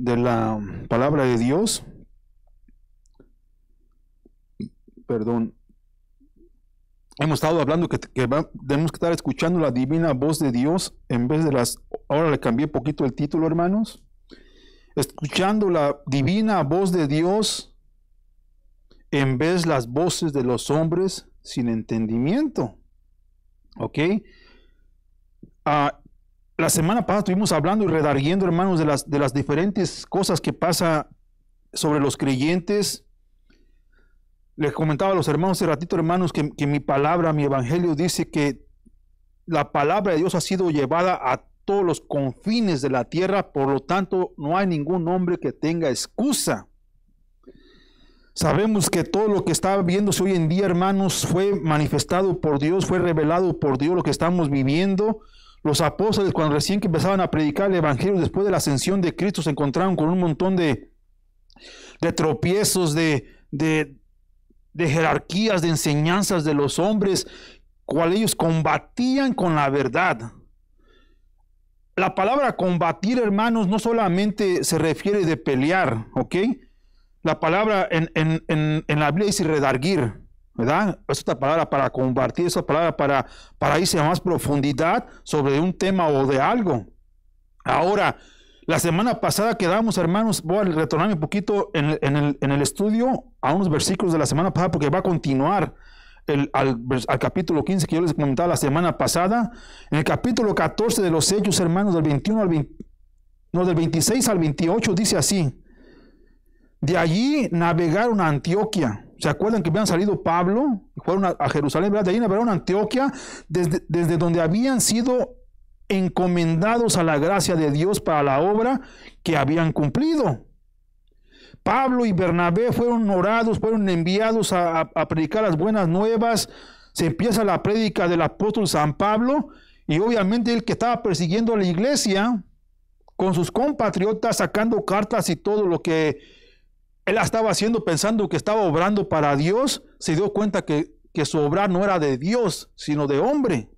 de la palabra de Dios. Perdón. Hemos estado hablando que tenemos que estar escuchando la divina voz de Dios en vez de las... Ahora le cambié un poquito el título, hermanos. Escuchando la divina voz de Dios en vez de las voces de los hombres sin entendimiento. ¿Ok? La semana pasada estuvimos hablando y redarguiendo, hermanos, de las diferentes cosas que pasa sobre los creyentes. Les comentaba a los hermanos hace ratito, hermanos, que mi palabra, mi evangelio dice que la palabra de Dios ha sido llevada a todos los confines de la tierra, por lo tanto no hay ningún hombre que tenga excusa. Sabemos que todo lo que está viéndose hoy en día, hermanos, fue manifestado por Dios, fue revelado por Dios lo que estamos viviendo. Los apóstoles, cuando recién que empezaban a predicar el evangelio después de la ascensión de Cristo, se encontraron con un montón de tropiezos, de jerarquías, de enseñanzas de los hombres, cual ellos combatían con la verdad. La palabra combatir, hermanos, no solamente se refiere de pelear, ¿ok? La palabra en la Biblia dice redarguir, ¿verdad? Es otra palabra para combatir, es otra palabra para irse a más profundidad sobre un tema o de algo. Ahora, la semana pasada quedamos, hermanos, voy a retornarme un poquito en el estudio a unos versículos de la semana pasada porque va a continuar al capítulo 15 que yo les comentaba la semana pasada. En el capítulo 14 de los Hechos, hermanos, del 26 al 28 dice así: de allí navegaron a Antioquía. ¿Se acuerdan que habían salido Pablo? Fueron a Jerusalén, ¿verdad? De ahí navegaron a Antioquía, desde donde habían sido encomendados a la gracia de Dios para la obra que habían cumplido. Pablo y Bernabé fueron orados, fueron enviados a predicar las buenas nuevas. Se empieza la prédica del apóstol San Pablo, y obviamente el que estaba persiguiendo a la iglesia con sus compatriotas, sacando cartas y todo lo que él estaba haciendo, pensando que estaba obrando para Dios, se dio cuenta que su obrar no era de Dios, sino de hombre.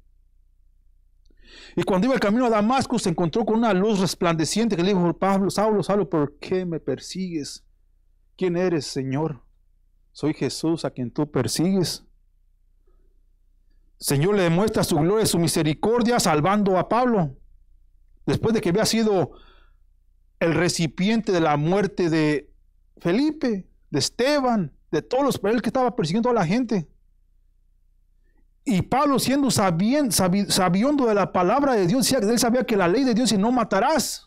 Y cuando iba el camino a Damasco, se encontró con una luz resplandeciente que le dijo: Pablo, Saulo, Saulo, ¿por qué me persigues? ¿Quién eres, Señor? Soy Jesús a quien tú persigues. Señor le demuestra su gloria y su misericordia salvando a Pablo, después de que había sido el recipiente de la muerte de Felipe, de Esteban, de todos los que estaba persiguiendo a la gente. Y Pablo, siendo sabiendo de la palabra de Dios, él sabía que la ley de Dios dice: no matarás.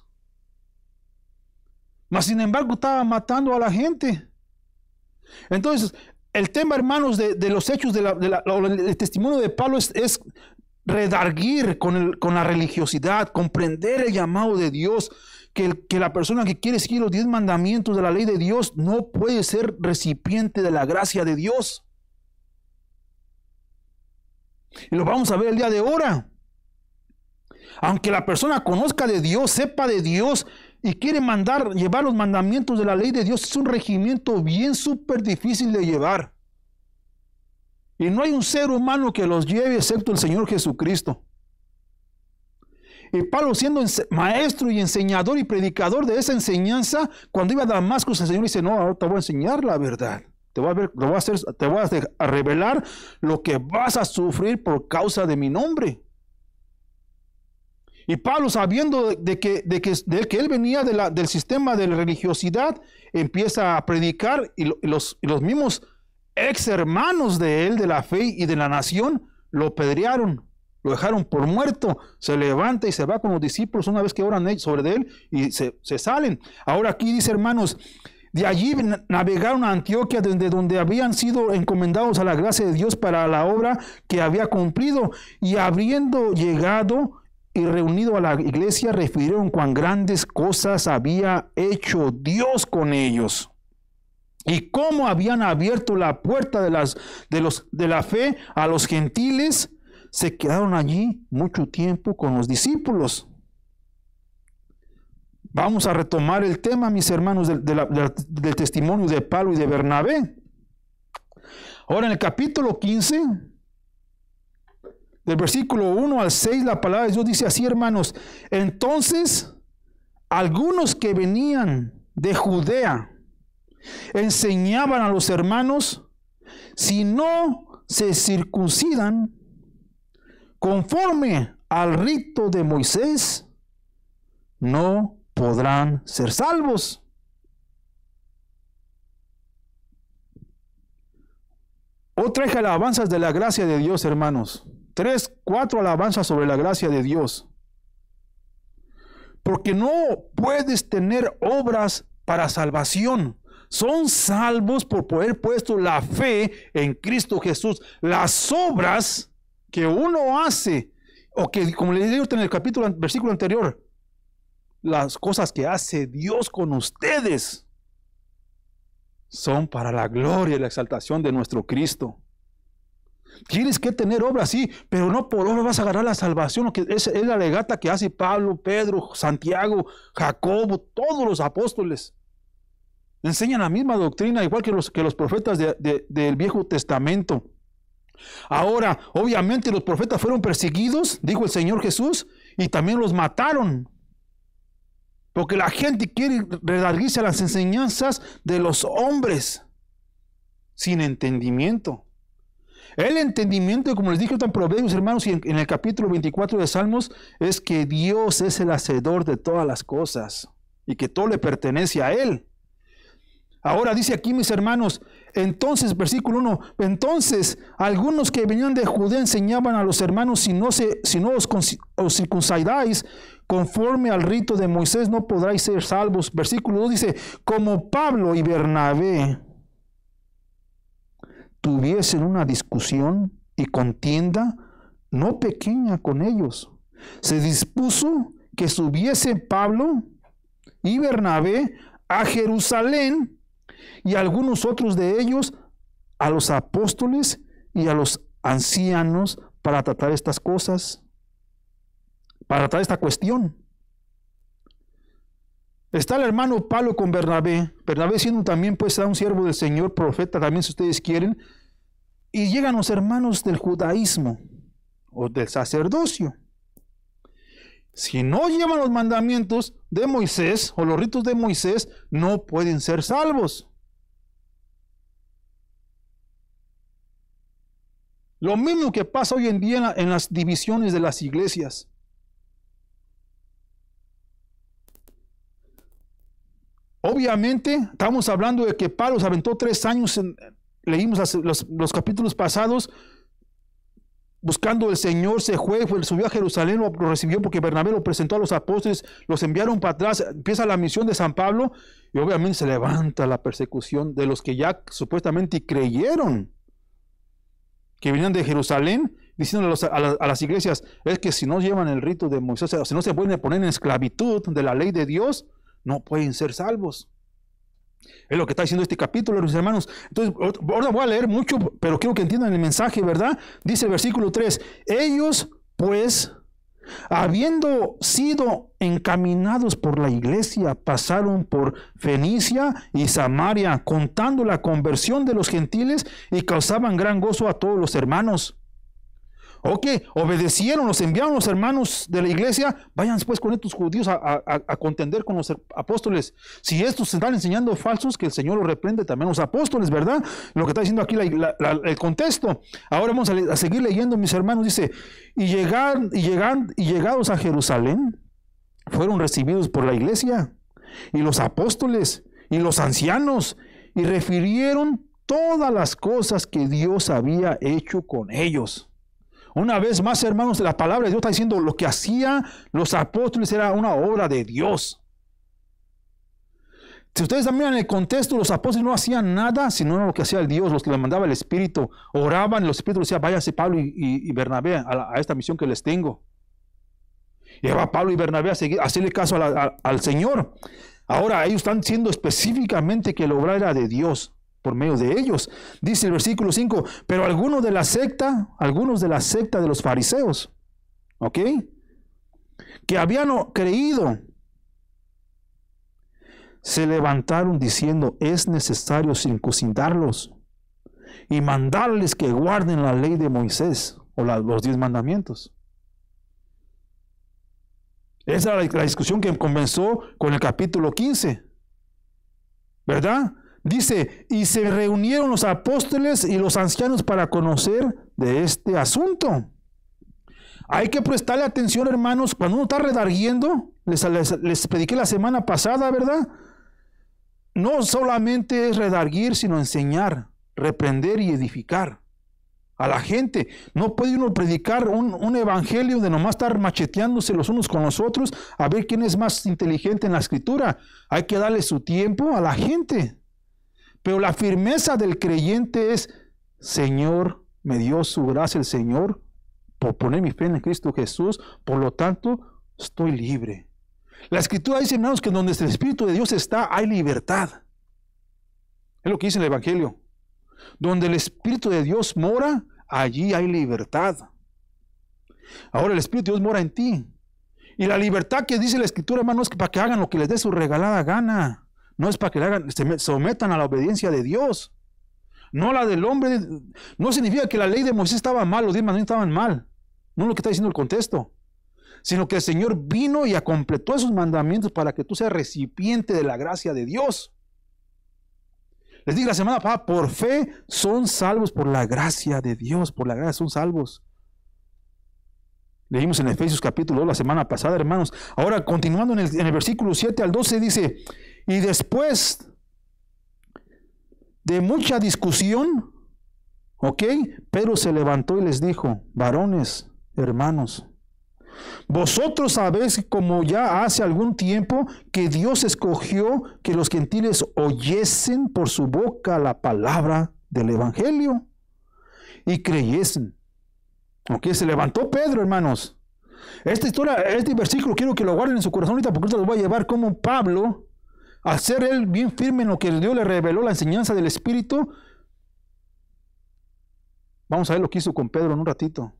Mas sin embargo estaba matando a la gente. Entonces, el tema, hermanos, de los hechos, el testimonio de Pablo es redarguir con la religiosidad, comprender el llamado de Dios, que la persona que quiere seguir los 10 mandamientos de la ley de Dios no puede ser recipiente de la gracia de Dios. Y lo vamos a ver el día de ahora. Aunque la persona conozca de Dios, sepa de Dios y quiere llevar los mandamientos de la ley de Dios, es un regimiento bien súper difícil de llevar. Y no hay un ser humano que los lleve excepto el Señor Jesucristo. Y Pablo, siendo maestro y enseñador y predicador de esa enseñanza, cuando iba a Damasco, el Señor dice: no, ahora te voy a enseñar la verdad. Te voy a revelar lo que vas a sufrir por causa de mi nombre. Y Pablo, sabiendo de que él venía del sistema de la religiosidad, empieza a predicar, y los mismos ex hermanos de él, de la fe y de la nación, lo apedrearon, lo dejaron por muerto. Se levanta y se va con los discípulos una vez que oran sobre él, y se salen. Ahora aquí dice, hermanos: de allí navegaron a Antioquía, desde donde habían sido encomendados a la gracia de Dios para la obra que había cumplido. Y habiendo llegado y reunido a la iglesia, refirieron cuán grandes cosas había hecho Dios con ellos, y cómo habían abierto la puerta de la fe a los gentiles. Se quedaron allí mucho tiempo con los discípulos. Vamos a retomar el tema, mis hermanos, del testimonio de Pablo y de Bernabé. Ahora, en el capítulo 15, del versículo 1 al 6, la palabra de Dios dice así, hermanos: entonces algunos que venían de Judea enseñaban a los hermanos, si no se circuncidan conforme al rito de Moisés, no podrán ser salvos. Otra alabanzas de la gracia de Dios, hermanos. 3, 4 alabanzas sobre la gracia de Dios. Porque no puedes tener obras para salvación. Son salvos por haber puesto la fe en Cristo Jesús. Las obras que uno hace, o que, como le digo en el versículo anterior, las cosas que hace Dios con ustedes son para la gloria y la exaltación de nuestro Cristo. Tienes que tener obras, sí, pero no por obra vas a agarrar la salvación. Que es la legata que hace Pablo, Pedro, Santiago, Jacobo, todos los apóstoles. Enseñan la misma doctrina, igual que los profetas del Viejo Testamento. Ahora, obviamente los profetas fueron perseguidos, dijo el Señor Jesús, y también los mataron. Porque la gente quiere redarguirse a las enseñanzas de los hombres sin entendimiento. El entendimiento, como les dije en Proverbios, hermanos, y en el capítulo 24 de Salmos, es que Dios es el hacedor de todas las cosas y que todo le pertenece a Él. Ahora dice aquí, mis hermanos, entonces, versículo 1, entonces algunos que venían de Judea enseñaban a los hermanos, si no os circuncidáis conforme al rito de Moisés, no podráis ser salvos. Versículo 2 dice, como Pablo y Bernabé tuviesen una discusión y contienda no pequeña con ellos, se dispuso que subiesen Pablo y Bernabé a Jerusalén, y algunos otros de ellos a los apóstoles y a los ancianos para tratar estas cosas, para tratar esta cuestión. Está el hermano Pablo con Bernabé, Bernabé siendo también pues un siervo del Señor, profeta también si ustedes quieren, y llegan los hermanos del judaísmo o del sacerdocio. Si no llevan los mandamientos de Moisés o los ritos de Moisés, no pueden ser salvos. Lo mismo que pasa hoy en día en las divisiones de las iglesias. Obviamente, estamos hablando de que Pablo se aventó 3 años, leímos los capítulos pasados, buscando el Señor, subió a Jerusalén, lo recibió porque Bernabé lo presentó a los apóstoles, los enviaron para atrás, empieza la misión de San Pablo, y obviamente se levanta la persecución de los que ya supuestamente creyeron, que venían de Jerusalén, diciendo a las iglesias, es que si no llevan el rito de Moisés, o si no se pueden poner en esclavitud de la ley de Dios, no pueden ser salvos. Es lo que está diciendo este capítulo, mis hermanos. Entonces, ahora voy a leer mucho, pero quiero que entiendan el mensaje, ¿verdad? Dice el versículo 3, ellos pues, habiendo sido encaminados por la iglesia, pasaron por Fenicia y Samaria, contando la conversión de los gentiles y causaban gran gozo a todos los hermanos. Ok, obedecieron, los enviaron los hermanos de la iglesia, vayan después con estos judíos a contender con los apóstoles. Si estos se están enseñando falsos, que el Señor los reprende también los apóstoles, ¿verdad? Lo que está diciendo aquí el contexto. Ahora vamos a seguir leyendo, mis hermanos, dice, y llegados a Jerusalén, fueron recibidos por la iglesia, y los apóstoles, y los ancianos, y refirieron todas las cosas que Dios había hecho con ellos. Una vez más, hermanos, la palabra de Dios está diciendo lo que hacían los apóstoles era una obra de Dios. Si ustedes miran el contexto, los apóstoles no hacían nada, sino lo que hacía el Dios, los que les mandaba el Espíritu. Oraban y los Espíritus decían, váyase Pablo y Bernabé a esta misión que les tengo. Y va Pablo y Bernabé a hacerle caso al Señor. Ahora ellos están diciendo específicamente que la obra era de Dios por medio de ellos. Dice el versículo 5, pero algunos de la secta de los fariseos, ¿ok? Que habían creído, se levantaron diciendo, es necesario circuncidarlos y mandarles que guarden la ley de Moisés o los 10 mandamientos. Esa era la discusión que comenzó con el capítulo 15. ¿Verdad? Dice, y se reunieron los apóstoles y los ancianos para conocer de este asunto. Hay que prestarle atención, hermanos, cuando uno está redarguiendo, les prediqué la semana pasada, ¿verdad? No solamente es redarguir, sino enseñar, reprender y edificar a la gente. No puede uno predicar un evangelio de nomás estar macheteándose los unos con los otros a ver quién es más inteligente en la escritura. Hay que darle su tiempo a la gente. Pero la firmeza del creyente es, Señor, me dio su gracia el Señor por poner mi fe en Cristo Jesús, por lo tanto, estoy libre. La escritura dice, hermanos, que donde el Espíritu de Dios está, hay libertad. Es lo que dice el Evangelio. Donde el Espíritu de Dios mora, allí hay libertad. Ahora el Espíritu de Dios mora en ti. Y la libertad que dice la Escritura, hermano, es para que hagan lo que les dé su regalada gana. No es para que le hagan, se sometan a la obediencia de Dios. No la del hombre. No significa que la ley de Moisés estaba mal, los 10 mandamientos estaban mal. No es lo que está diciendo el contexto. Sino que el Señor vino y completó esos mandamientos para que tú seas recipiente de la gracia de Dios. Les dije la semana pasada, por fe son salvos por la gracia de Dios, por la gracia son salvos. Leímos en Efesios capítulo 2 la semana pasada, hermanos. Ahora, continuando en el versículo 7 al 12, dice, y después de mucha discusión, Pedro se levantó y les dijo, varones, hermanos, vosotros sabéis, como ya hace algún tiempo, que Dios escogió que los gentiles oyesen por su boca la palabra del evangelio y creyesen. Se levantó Pedro, hermanos. Esta historia, este versículo quiero que lo guarden en su corazón ahorita, porque ahorita los voy a llevar como Pablo, al ser él bien firme en lo que Dios le reveló, la enseñanza del Espíritu. Vamos a ver lo que hizo con Pedro en un ratito.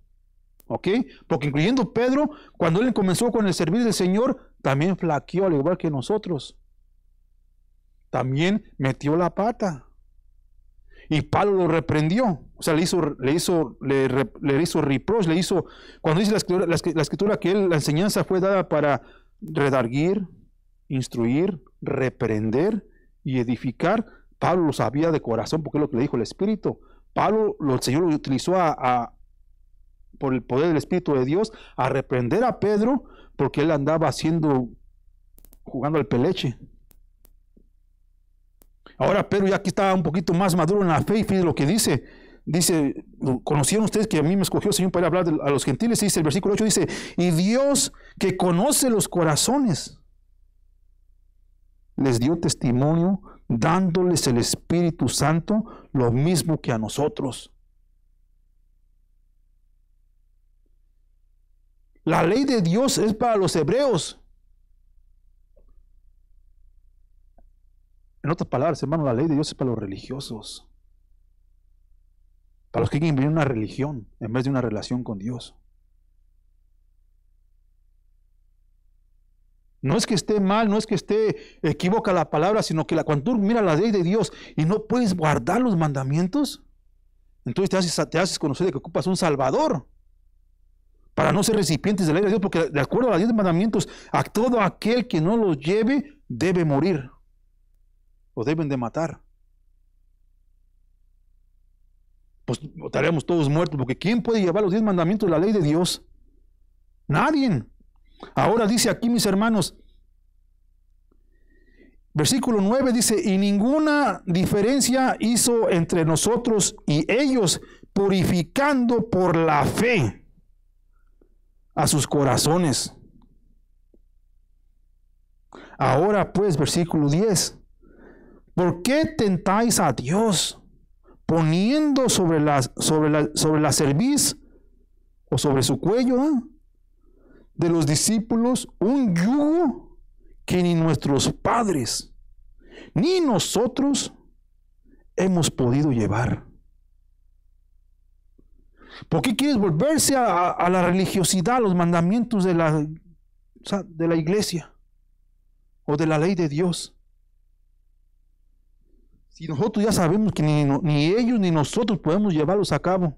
Porque incluyendo Pedro, cuando él comenzó con el servir del Señor, también flaqueó al igual que nosotros. También metió la pata. Y Pablo lo reprendió. O sea, le hizo reproche, cuando dice la escritura que la enseñanza fue dada para redarguir, instruir, reprender y edificar, Pablo lo sabía de corazón porque es lo que le dijo el Espíritu. Pablo, el Señor lo utilizó por el poder del Espíritu de Dios, a reprender a Pedro, porque él andaba jugando al peleche. Ahora Pedro ya aquí está un poquito más maduro en la fe, y fíjense lo que dice. Dice, conocieron ustedes que a mí me escogió el Señor para hablar a los gentiles. Dice el versículo 8, dice, y Dios que conoce los corazones, les dio testimonio, dándoles el Espíritu Santo, lo mismo que a nosotros. La ley de Dios es para los hebreos. En otras palabras, hermano, la ley de Dios es para los religiosos. Para los que quieren vivir una religión en vez de una relación con Dios. No es que esté mal, no es que esté equivoca la palabra, sino que cuando tú miras la ley de Dios y no puedes guardar los mandamientos, entonces te haces conocer de que ocupas un Salvador. Para no ser recipientes de la ley de Dios, porque de acuerdo a los 10 mandamientos, a todo aquel que no los lleve debe morir. O deben de matar. Pues estaremos todos muertos, porque ¿quién puede llevar los 10 mandamientos de la ley de Dios? Nadie. Ahora dice aquí, mis hermanos, versículo 9 dice, y ninguna diferencia hizo entre nosotros y ellos, purificando por la fe a sus corazones. Ahora pues, versículo 10, ¿por qué tentáis a Dios poniendo sobre la cerviz o sobre su cuello de los discípulos un yugo que ni nuestros padres ni nosotros hemos podido llevar? ¿Por qué quieres volverse a la religiosidad, a los mandamientos de la iglesia o de la ley de Dios? Si nosotros ya sabemos que ni ellos ni nosotros podemos llevarlos a cabo.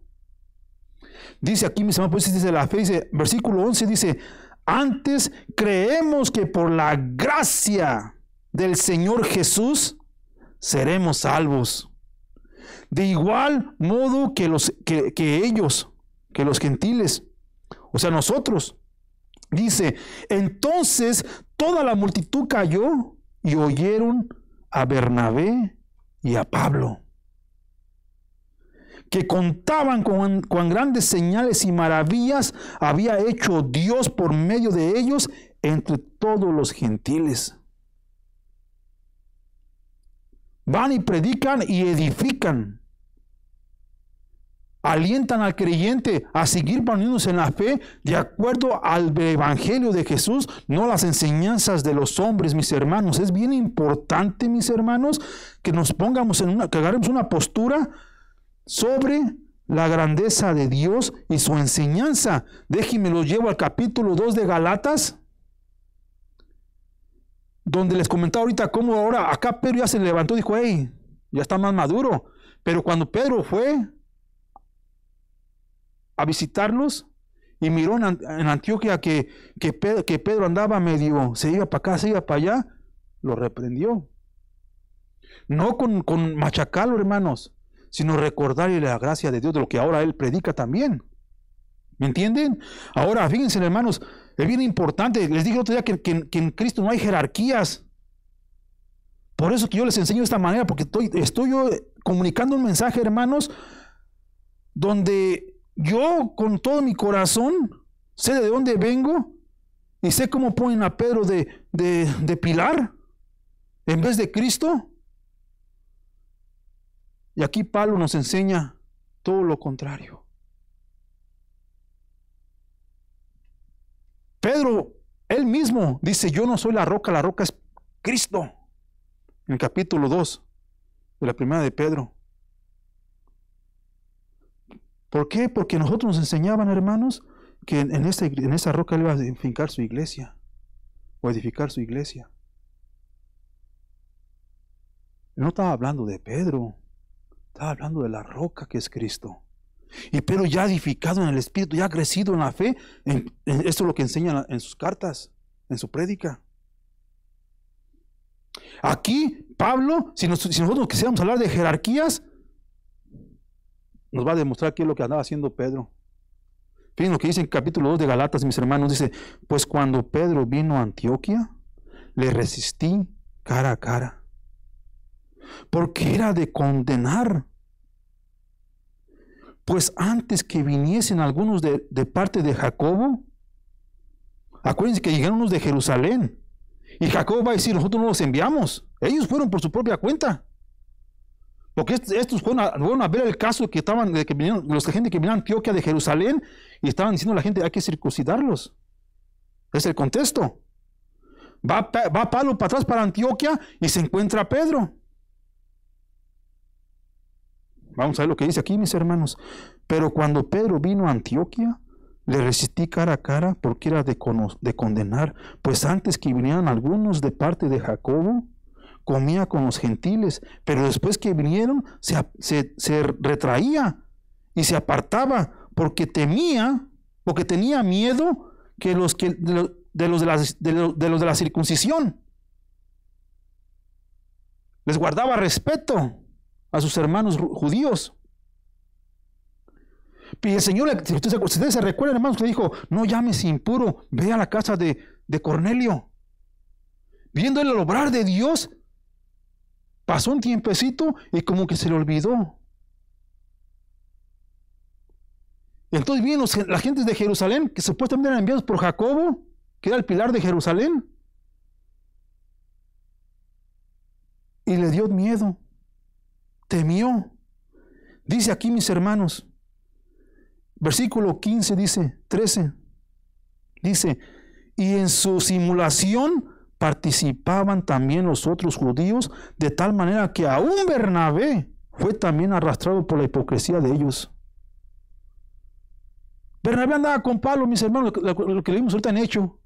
Dice aquí, mis hermanos, pues dice la fe, dice, versículo 11 dice, Antes creemos que por la gracia del Señor Jesús seremos salvos. De igual modo que ellos, que los gentiles, o sea, nosotros. Dice, entonces toda la multitud cayó y oyeron a Bernabé y a Pablo, que contaban cuán grandes señales y maravillas había hecho Dios por medio de ellos entre todos los gentiles. Van y predican y edifican. Alientan al creyente a seguir poniéndose en la fe de acuerdo al evangelio de Jesús, no las enseñanzas de los hombres, mis hermanos. Es bien importante, mis hermanos, que nos pongamos que agarremos una postura sobre la grandeza de Dios y su enseñanza. Déjenme lo llevo al capítulo 2 de Galatas, donde les comentaba ahorita cómo ahora acá Pedro ya se levantó y dijo, hey, ya está más maduro. Pero cuando Pedro fue a visitarlos y miró en Antioquia que Pedro andaba medio, se iba para acá, se iba para allá, lo reprendió. No con machacarlo, hermanos, sino recordarle la gracia de Dios, de lo que ahora él predica también. ¿Me entienden? Ahora, fíjense, hermanos, es bien importante. Les dije el otro día que en Cristo no hay jerarquías. Por eso que yo les enseño de esta manera, porque estoy yo comunicando un mensaje, hermanos, donde yo con todo mi corazón sé de dónde vengo y sé cómo ponen a Pedro de pilar en vez de Cristo. Y aquí Pablo nos enseña todo lo contrario. Pedro, él mismo dice, yo no soy la roca es Cristo. En el capítulo 2 de la primera de Pedro. ¿Por qué? Porque nosotros nos enseñaban, hermanos, que en esa roca él iba a edificar su iglesia. O edificar su iglesia. Él no estaba hablando de Pedro. Estaba hablando de la roca que es Cristo. Y Pedro ya edificado en el Espíritu, ya crecido en la fe. Esto es lo que enseña en sus cartas, en su prédica. Aquí, Pablo, si nosotros quisiéramos hablar de jerarquías, nos va a demostrar qué es lo que andaba haciendo Pedro. Fíjense lo que dice en el capítulo 2 de Galatas, mis hermanos. Dice, pues cuando Pedro vino a Antioquia, le resistí cara a cara, porque era de condenar. Pues antes que viniesen algunos de parte de Jacobo, acuérdense que llegaron unos de Jerusalén, y Jacobo va a decir, nosotros no los enviamos. Ellos fueron por su propia cuenta. Porque estos fueron a ver el caso de que vinieron, los gente que vinieron a Antioquia de Jerusalén y estaban diciendo a la gente, hay que circuncidarlos. Es el contexto. Va Pablo para atrás para Antioquia y se encuentra a Pedro. Vamos a ver lo que dice aquí, mis hermanos. Pero cuando Pedro vino a Antioquia, le resistí cara a cara porque era de condenar. Pues antes que vinieran algunos de parte de Jacobo, comía con los gentiles, pero después que vinieron se retraía y se apartaba porque tenía miedo que de los de la circuncisión. Les guardaba respeto a sus hermanos judíos. Y el Señor, si ustedes se recuerdan, hermanos, le dijo, no llames impuro, ve a la casa de Cornelio. Viendo el obrar de Dios, pasó un tiempecito y como que se le olvidó. Entonces vienen las gentes de Jerusalén, que supuestamente eran enviados por Jacobo, que era el pilar de Jerusalén. Y le dio miedo, temió. Dice aquí, mis hermanos, versículo 15 dice, 13, dice, y en su simulación participaban también los otros judíos, de tal manera que aún Bernabé fue también arrastrado por la hipocresía de ellos. Bernabé andaba con Pablo, mis hermanos, lo que leímos ahorita en Hecho.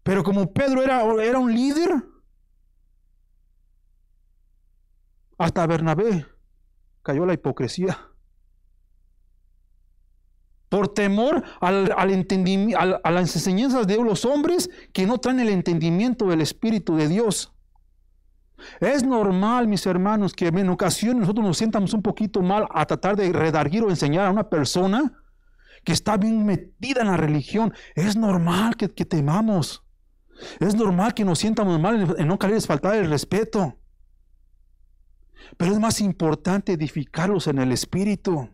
Pero como Pedro era un líder, hasta Bernabé cayó la hipocresía. por temor al entendimiento, a las enseñanzas de los hombres que no traen el entendimiento del Espíritu de Dios. Es normal, mis hermanos, que en ocasiones nosotros nos sientamos un poquito mal a tratar de redarguir o enseñar a una persona que está bien metida en la religión. Es normal que temamos. Es normal que nos sientamos mal en no quererles faltar el respeto. Pero es más importante edificarlos en el Espíritu.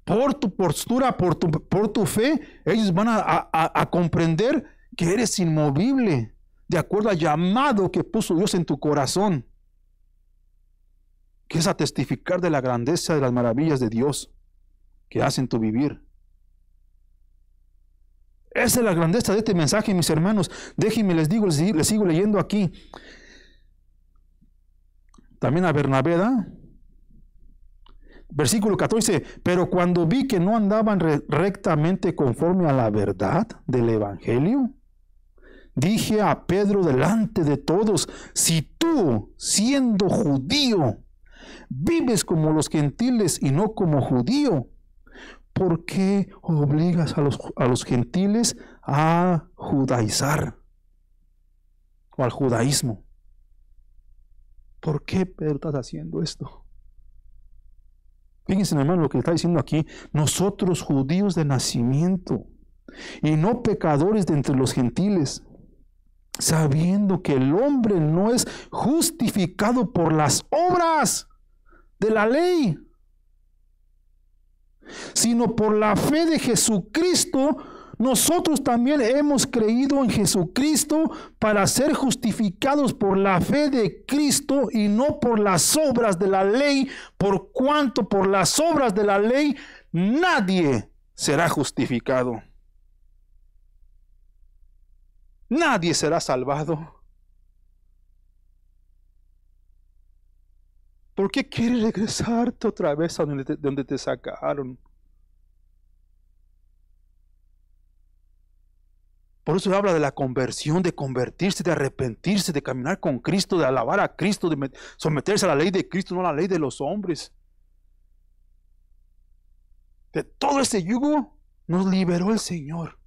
Por tu postura, por tu fe, ellos van a comprender que eres inmovible, de acuerdo al llamado que puso Dios en tu corazón, que es a testificar de la grandeza de las maravillas de Dios que hacen tu vivir. Esa es la grandeza de este mensaje, mis hermanos. Déjenme les digo, les sigo leyendo aquí. También a Bernabé, ¿da? Versículo 14, pero cuando vi que no andaban rectamente conforme a la verdad del Evangelio, dije a Pedro delante de todos, si tú, siendo judío, vives como los gentiles y no como judío, ¿por qué obligas a los gentiles a judaizar o al judaísmo? ¿Por qué, Pedro, estás haciendo esto? Fíjense, hermano, lo que está diciendo aquí. Nosotros, judíos de nacimiento y no pecadores de entre los gentiles, sabiendo que el hombre no es justificado por las obras de la ley, sino por la fe de Jesucristo. Nosotros también hemos creído en Jesucristo para ser justificados por la fe de Cristo y no por las obras de la ley, por cuanto por las obras de la ley nadie será justificado. Nadie será salvado. ¿Por qué quieres regresarte otra vez a donde te sacaron? Por eso habla de la conversión, de convertirse, de arrepentirse, de caminar con Cristo, de alabar a Cristo, de someterse a la ley de Cristo, no a la ley de los hombres. De todo ese yugo nos liberó el Señor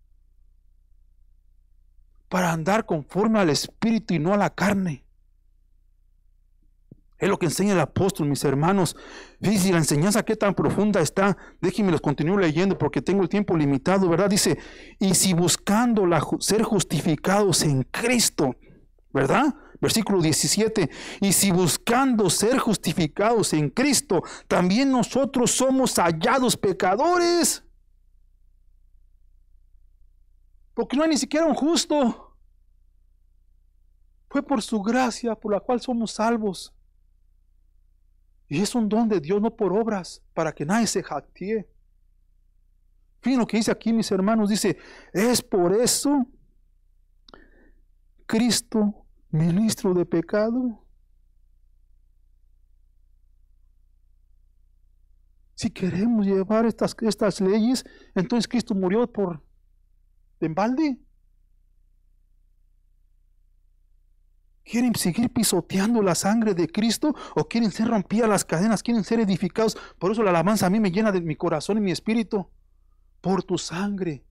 para andar conforme al Espíritu y no a la carne. Es lo que enseña el apóstol, mis hermanos. Fíjense la enseñanza qué tan profunda está. Déjenme los continúo leyendo porque tengo el tiempo limitado, ¿verdad? Dice, y si buscando ser justificados en Cristo, ¿verdad? Versículo 17, y si buscando ser justificados en Cristo, también nosotros somos hallados pecadores. Porque no hay ni siquiera un justo. Fue por su gracia por la cual somos salvos. Y es un don de Dios, no por obras, para que nadie se jactee. Fíjense lo que dice aquí, mis hermanos. Dice, es por eso Cristo, ministro de pecado. Si queremos llevar estas leyes, entonces Cristo murió en balde. ¿Quieren seguir pisoteando la sangre de Cristo o quieren ser rompidas las cadenas? ¿Quieren ser edificados? Por eso la alabanza a mí me llena de mi corazón y mi espíritu. Por tu sangre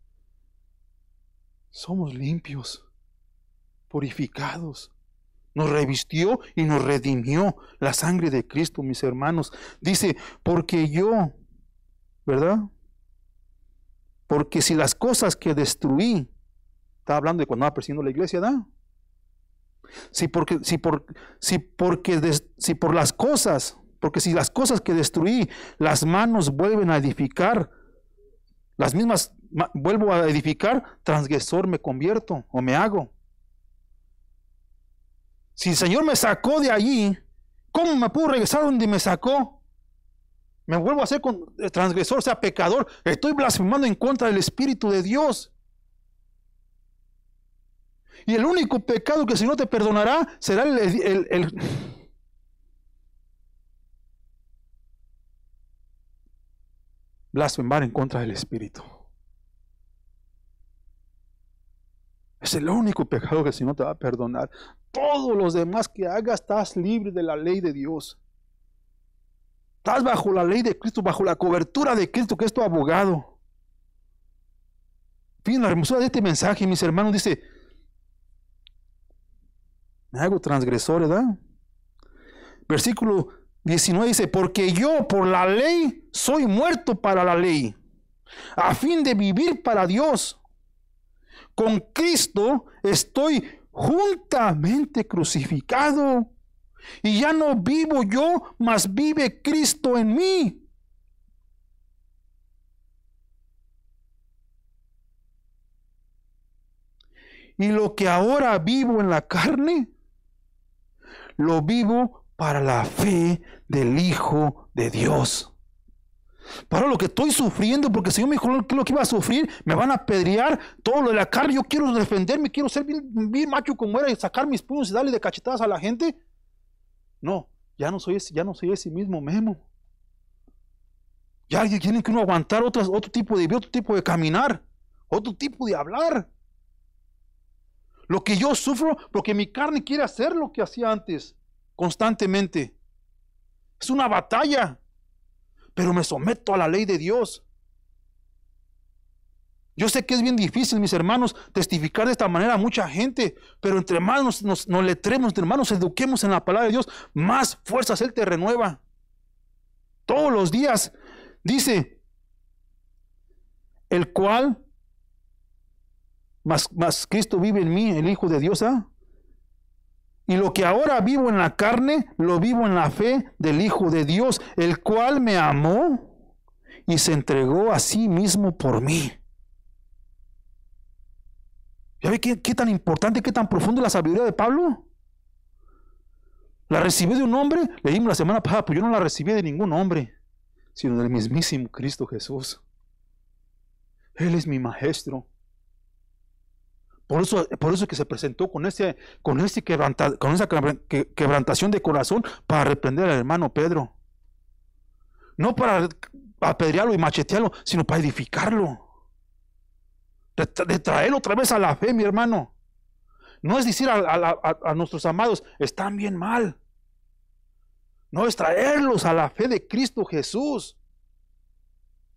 somos limpios, purificados. Nos revistió y nos redimió la sangre de Cristo, mis hermanos. Dice, porque yo, ¿verdad? Porque si las cosas que destruí, está hablando de cuando estaba persiguiendo la iglesia, ¿verdad? Si las cosas que destruí, las manos vuelven a edificar, las mismas vuelvo a edificar, transgresor me convierto o me hago. Si el Señor me sacó de allí, ¿cómo me puedo regresar donde me sacó? Me vuelvo a ser transgresor, o sea, pecador. Estoy blasfemando en contra del Espíritu de Dios. Y el único pecado que el Señor te perdonará será el blasfemar en contra del Espíritu. Es el único pecado que el Señor te va a perdonar. Todos los demás que hagas, estás libre de la ley de Dios. Estás bajo la ley de Cristo, bajo la cobertura de Cristo, que es tu abogado. Fíjense la hermosura de este mensaje, mis hermanos. Dice, me hago transgresor, ¿verdad? Versículo 19 dice, porque yo por la ley soy muerto para la ley, a fin de vivir para Dios. Con Cristo estoy juntamente crucificado, y ya no vivo yo, mas vive Cristo en mí. Y lo que ahora vivo en la carne, lo vivo para la fe del Hijo de Dios. Para lo que estoy sufriendo, porque el Señor me dijo lo que iba a sufrir, me van a apedrear, todo lo de la carne, yo quiero defenderme, quiero ser bien macho como era y sacar mis puños y darle de cachetadas a la gente. No, ya no soy ese mismo Memo. Ya tienen que uno aguantar otro tipo de vida, otro tipo de caminar, otro tipo de hablar. Lo que yo sufro, porque mi carne quiere hacer lo que hacía antes, constantemente. Es una batalla, pero me someto a la ley de Dios. Yo sé que es bien difícil, mis hermanos, testificar de esta manera a mucha gente, pero entre más nos letremos, entre más nos eduquemos en la palabra de Dios, más fuerzas Él te renueva. Todos los días, dice, el cual, más Cristo vive en mí, el Hijo de Dios, ¿ah? Y lo que ahora vivo en la carne, lo vivo en la fe del Hijo de Dios, el cual me amó y se entregó a sí mismo por mí. ¿Ya ve qué tan importante, qué tan profundo es la sabiduría de Pablo? La recibí de un hombre, leímos la semana pasada, pues yo no la recibí de ningún hombre, sino del mismísimo Cristo Jesús. Él es mi maestro. Por eso es que se presentó con esa quebrantación de corazón para reprender al hermano Pedro. No para apedrearlo y machetearlo, sino para edificarlo. De traerlo otra vez a la fe, mi hermano. No es decir a nuestros amados, están bien mal. No, es traerlos a la fe de Cristo Jesús.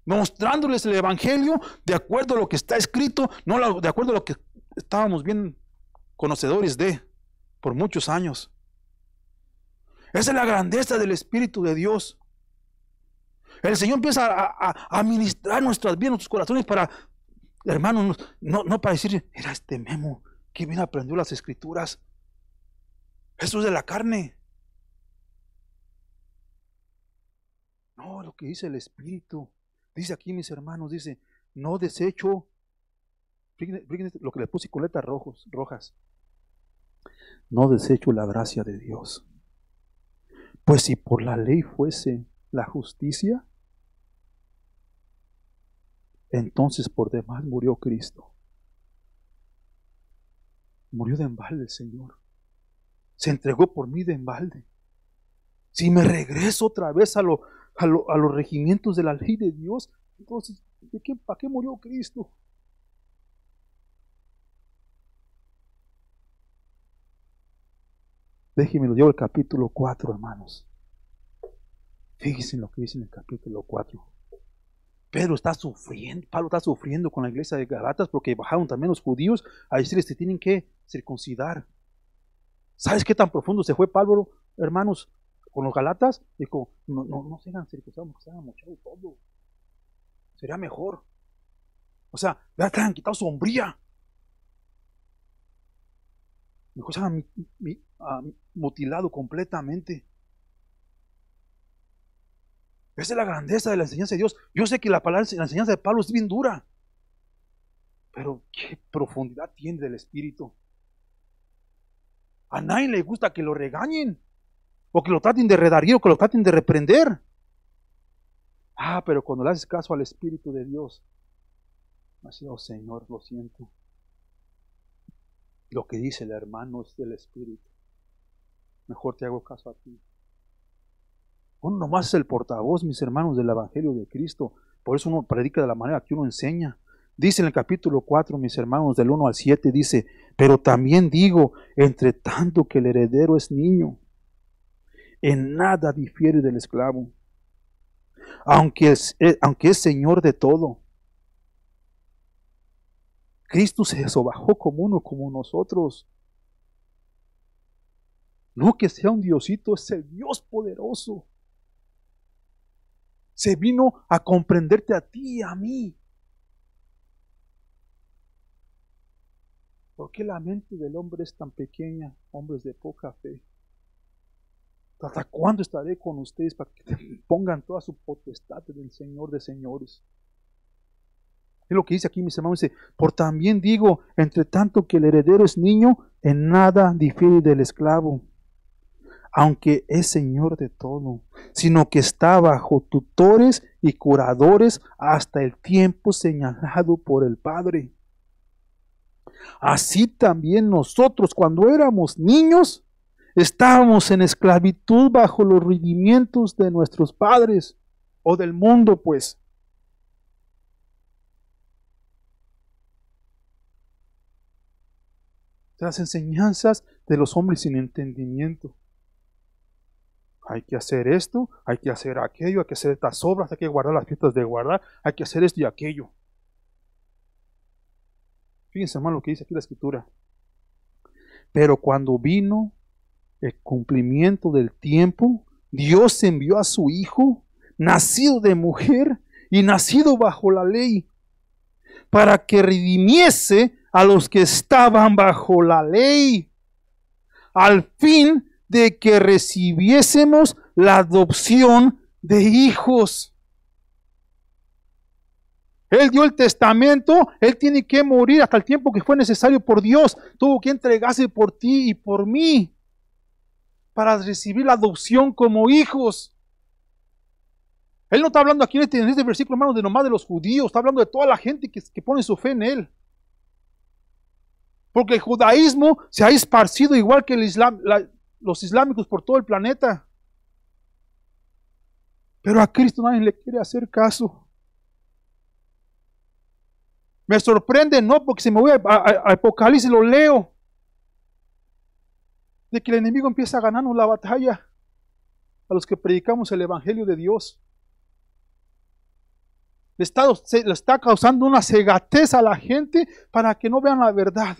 Mostrándoles el Evangelio de acuerdo a lo que está escrito, no de acuerdo a lo que estábamos bien conocedores de por muchos años. Esa es la grandeza del Espíritu de Dios. El Señor empieza a ministrar nuestras vidas, nuestros corazones para, hermanos, no para decir, mira este Memo, que bien aprendió las Escrituras. Eso es de la carne. No, lo que dice el Espíritu. Dice aquí, mis hermanos, dice, no desecho. Fíjense lo que le puse con letras rojas. No desecho la gracia de Dios. Pues si por la ley fuese la justicia, entonces por demás murió Cristo. Murió de embalde el Señor. Se entregó por mí de embalde. Si me regreso otra vez a los regimientos de la ley de Dios, entonces, ¿para qué murió Cristo? Déjenme lo llevo al capítulo 4, hermanos. Fíjense en lo que dice en el capítulo 4. Pablo está sufriendo con la iglesia de Galatas porque bajaron también los judíos a decirles que tienen que circuncidar. ¿Sabes qué tan profundo se fue Pablo, hermanos, con los Galatas? Dijo, no se hagan circuncidados, no se hagan mochados todo. Sería mejor. O sea, ya te han quitado su hombría. Mejor se han mutilado completamente. Esa es la grandeza de la enseñanza de Dios. Yo sé que la enseñanza de Pablo es bien dura, pero qué profundidad tiene del Espíritu. A nadie le gusta que lo regañen, o que lo traten de redarguir, o que lo traten de reprender. Pero cuando le haces caso al Espíritu de Dios, así, oh Señor, lo siento. Lo que dice el hermano es del Espíritu. Mejor te hago caso a ti. Uno nomás es el portavoz, mis hermanos, del Evangelio de Cristo. Por eso uno predica de la manera que uno enseña. Dice en el capítulo 4, mis hermanos, del 1 al 7, dice, pero también digo, entre tanto que el heredero es niño, en nada difiere del esclavo, aunque es Señor de todo. Cristo se sobajó como uno, como nosotros. No que sea un Diosito, es el Dios poderoso. Se vino a comprenderte a ti y a mí. ¿Por qué la mente del hombre es tan pequeña? Hombres de poca fe. ¿Hasta cuándo estaré con ustedes para que te pongan toda su potestad del Señor de señores? Es lo que dice aquí, mis hermanos. Dice, por también digo, entre tanto que el heredero es niño, en nada difiere del esclavo, aunque es Señor de todo, sino que está bajo tutores y curadores hasta el tiempo señalado por el Padre. Así también nosotros, cuando éramos niños, estábamos en esclavitud bajo los rudimientos de nuestros padres, o del mundo, pues. Las enseñanzas de los hombres sin entendimiento. Hay que hacer esto, hay que hacer aquello, hay que hacer estas obras, hay que guardar las fiestas de guardar, hay que hacer esto y aquello. Fíjense, hermano, lo que dice aquí la Escritura. Pero cuando vino el cumplimiento del tiempo, Dios envió a su Hijo, nacido de mujer y nacido bajo la ley, para que redimiese a los que estaban bajo la ley, al fin de que recibiésemos la adopción de hijos. Él dio el testamento, Él tiene que morir hasta el tiempo que fue necesario por Dios. Tuvo que entregarse por ti y por mí para recibir la adopción como hijos. Él no está hablando aquí en este versículo, hermanos, de nomás de los judíos, está hablando de toda la gente que pone su fe en Él. Porque el judaísmo se ha esparcido igual que los islámicos por todo el planeta. Pero a Cristo nadie le quiere hacer caso. Me sorprende, no, porque si me voy a Apocalipsis lo leo, de que el enemigo empieza a ganarnos la batalla a los que predicamos el Evangelio de Dios. Le está causando una cegatez a la gente para que no vean la verdad.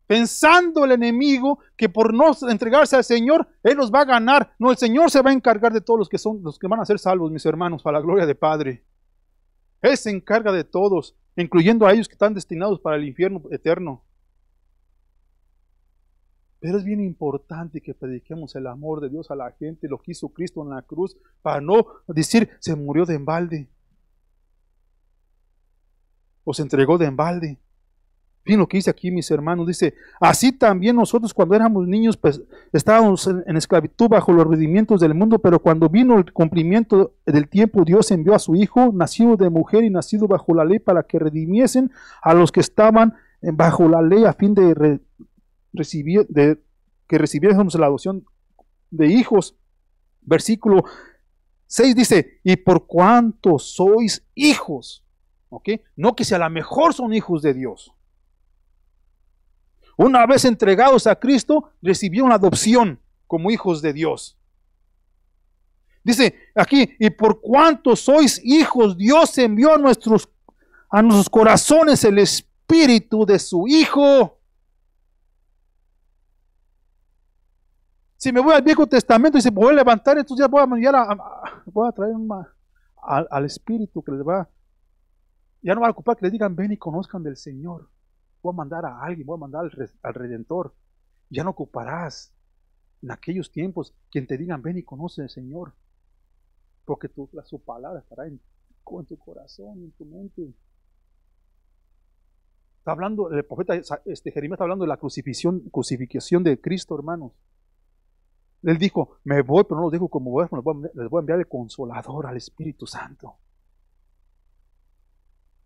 Pensando el enemigo que por no entregarse al Señor, Él los va a ganar. No, el Señor se va a encargar de todos los que van a ser salvos, mis hermanos, para la gloria de Padre. Él se encarga de todos, incluyendo a ellos que están destinados para el infierno eterno. Pero es bien importante que prediquemos el amor de Dios a la gente, lo que hizo Cristo en la cruz, para no decir, se murió de embalde, o se entregó de embalde. Miren lo que dice aquí, mis hermanos, dice, así también nosotros cuando éramos niños, pues estábamos en esclavitud bajo los rudimientos del mundo, pero cuando vino el cumplimiento del tiempo, Dios envió a su Hijo, nacido de mujer y nacido bajo la ley, para que redimiesen a los que estaban bajo la ley, a fin de que recibiésemos la adopción de hijos. Versículo 6 dice, y por cuanto sois hijos, ¿ok? No que si a lo mejor son hijos de Dios. Una vez entregados a Cristo, recibieron la adopción como hijos de Dios. Dice aquí, y por cuanto sois hijos, Dios envió a nuestros corazones el Espíritu de su Hijo. Si me voy al Viejo Testamento y se voy a levantar, entonces ya voy a enviar voy a traer al Espíritu que les va. Ya no va a ocupar que les digan, ven y conozcan del Señor. Voy a mandar a alguien, voy a mandar al Redentor. Ya no ocuparás en aquellos tiempos quien te digan, ven y conoce al Señor. Porque su palabra estará en tu corazón, en tu mente. Está hablando, el profeta Jeremías está hablando de la crucifixión de Cristo, hermanos. Él dijo, me voy, pero no los dejo como huérfanos, les voy a enviar el Consolador, al Espíritu Santo.